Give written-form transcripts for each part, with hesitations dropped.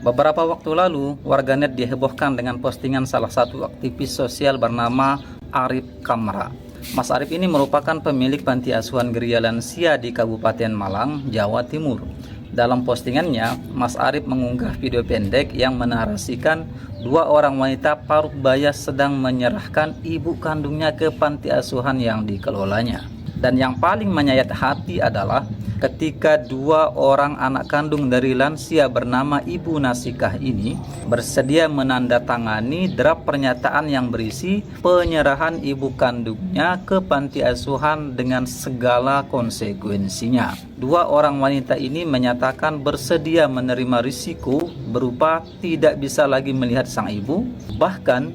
Beberapa waktu lalu, warganet dihebohkan dengan postingan salah satu aktivis sosial bernama Arif Kamra. Mas Arif ini merupakan pemilik panti asuhan Geria Lansia di Kabupaten Malang, Jawa Timur. Dalam postingannya, Mas Arif mengunggah video pendek yang menarasikan dua orang wanita paruh baya sedang menyerahkan ibu kandungnya ke panti asuhan yang dikelolanya. Dan yang paling menyayat hati adalah ketika dua orang anak kandung dari lansia bernama Ibu Nasikah ini bersedia menandatangani draft pernyataan yang berisi penyerahan ibu kandungnya ke panti asuhan dengan segala konsekuensinya. Dua orang wanita ini menyatakan bersedia menerima risiko berupa tidak bisa lagi melihat sang ibu, bahkan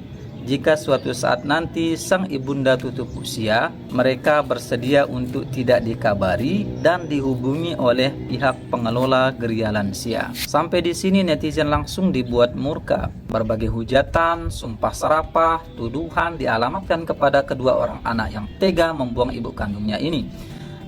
jika suatu saat nanti sang ibunda tutup usia, mereka bersedia untuk tidak dikabari dan dihubungi oleh pihak pengelola Geria Lansia. Sampai di sini netizen langsung dibuat murka. Berbagai hujatan, sumpah serapah, tuduhan dialamatkan kepada kedua orang anak yang tega membuang ibu kandungnya ini.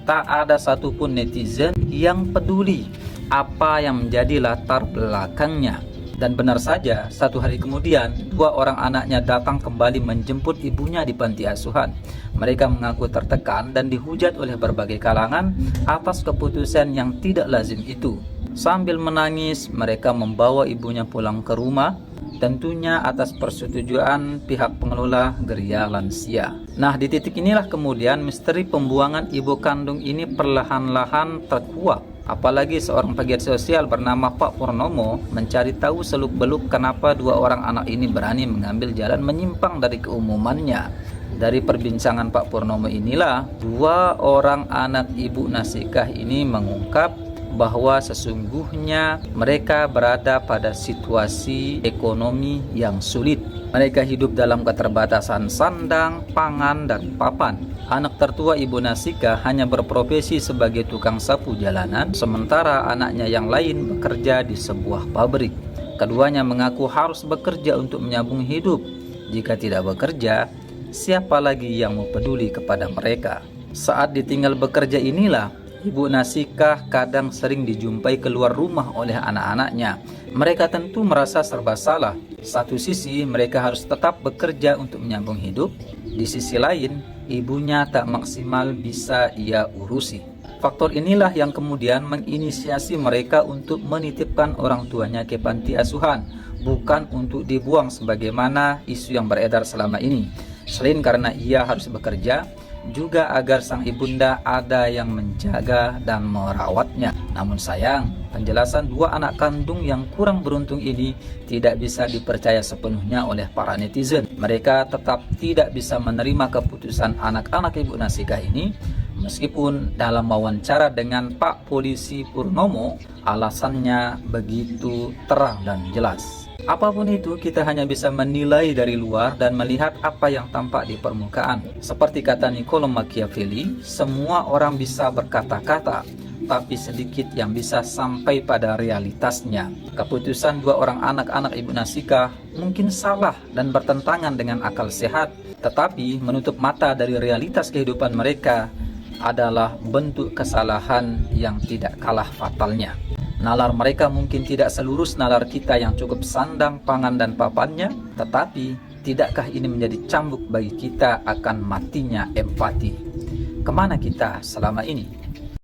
Tak ada satupun netizen yang peduli apa yang menjadi latar belakangnya. Dan benar saja, satu hari kemudian, dua orang anaknya datang kembali menjemput ibunya di panti asuhan. Mereka mengaku tertekan dan dihujat oleh berbagai kalangan atas keputusan yang tidak lazim itu. Sambil menangis, mereka membawa ibunya pulang ke rumah, tentunya atas persetujuan pihak pengelola Geria Lansia. Nah, di titik inilah kemudian misteri pembuangan ibu kandung ini perlahan-lahan terkuak. Apalagi seorang pegiat sosial bernama Pak Purnomo mencari tahu seluk-beluk kenapa dua orang anak ini berani mengambil jalan menyimpang dari keumumannya. Dari perbincangan Pak Purnomo inilah dua orang anak Ibu Nasikah ini mengungkap bahwa sesungguhnya mereka berada pada situasi ekonomi yang sulit. Mereka hidup dalam keterbatasan sandang, pangan, dan papan. Anak tertua Ibu Nasikah hanya berprofesi sebagai tukang sapu jalanan, sementara anaknya yang lain bekerja di sebuah pabrik. Keduanya mengaku harus bekerja untuk menyambung hidup. Jika tidak bekerja, siapa lagi yang mau peduli kepada mereka? Saat ditinggal bekerja inilah, Ibu Nasikah kadang sering dijumpai keluar rumah oleh anak-anaknya. Mereka tentu merasa serba salah. Satu sisi mereka harus tetap bekerja untuk menyambung hidup. Di sisi lain, ibunya tak maksimal bisa ia urusi. Faktor inilah yang kemudian menginisiasi mereka untuk menitipkan orang tuanya ke panti asuhan, bukan untuk dibuang sebagaimana isu yang beredar selama ini. Selain karena ia harus bekerja, juga agar sang ibunda ada yang menjaga dan merawatnya. Namun sayang, penjelasan dua anak kandung yang kurang beruntung ini tidak bisa dipercaya sepenuhnya oleh para netizen. Mereka tetap tidak bisa menerima keputusan anak-anak Ibu Nasikah ini, meskipun dalam wawancara dengan Pak Polisi Purnomo, alasannya begitu terang dan jelas. Apapun itu, kita hanya bisa menilai dari luar dan melihat apa yang tampak di permukaan. Seperti kata Niccolo Machiavelli, semua orang bisa berkata-kata, tapi sedikit yang bisa sampai pada realitasnya. Keputusan dua orang anak-anak Ibu Nasikah mungkin salah dan bertentangan dengan akal sehat, tetapi menutup mata dari realitas kehidupan mereka adalah bentuk kesalahan yang tidak kalah fatalnya. Nalar mereka mungkin tidak selurus nalar kita yang cukup sandang, pangan, dan papannya, tetapi tidakkah ini menjadi cambuk bagi kita akan matinya empati? Kemana kita selama ini?